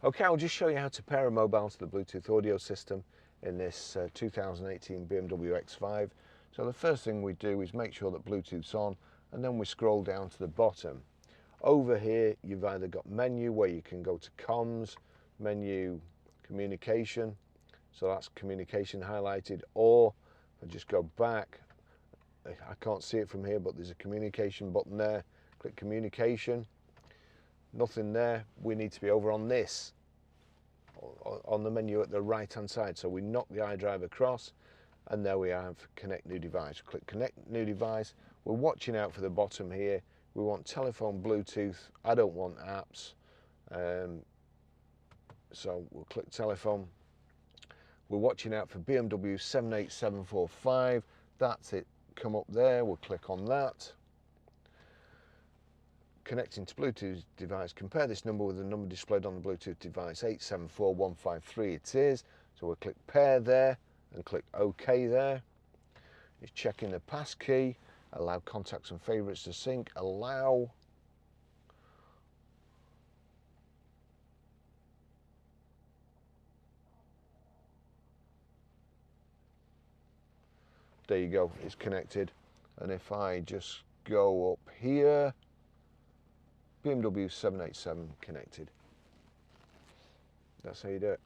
Okay, I'll just show you how to pair a mobile to the Bluetooth audio system in this 2018 BMW X5. So the first thing we do is make sure that Bluetooth's on, and then we scroll down to the bottom. Over here you've either got menu where you can go to comms, menu communication, so that's communication highlighted, or if I just go back, I can't see it from here, but there's a communication button there. Click communication. Nothing there. We need to be over on this, on the menu at the right hand side. So we knock the iDrive across, and there we have connect new device. Click connect new device. We're watching out for the bottom here. We want telephone, Bluetooth. I don't want apps, so we'll click telephone. We're watching out for BMW 78745. That's it. Come up there. We'll click on that. Connecting to Bluetooth device, compare this number with the number displayed on the Bluetooth device, 874153 it is. So we'll click pair there and click OK there. It's checking the pass key, allow contacts and favorites to sync, allow. There you go, it's connected. And if I just go up here, BMW 787 connected. That's how you do it.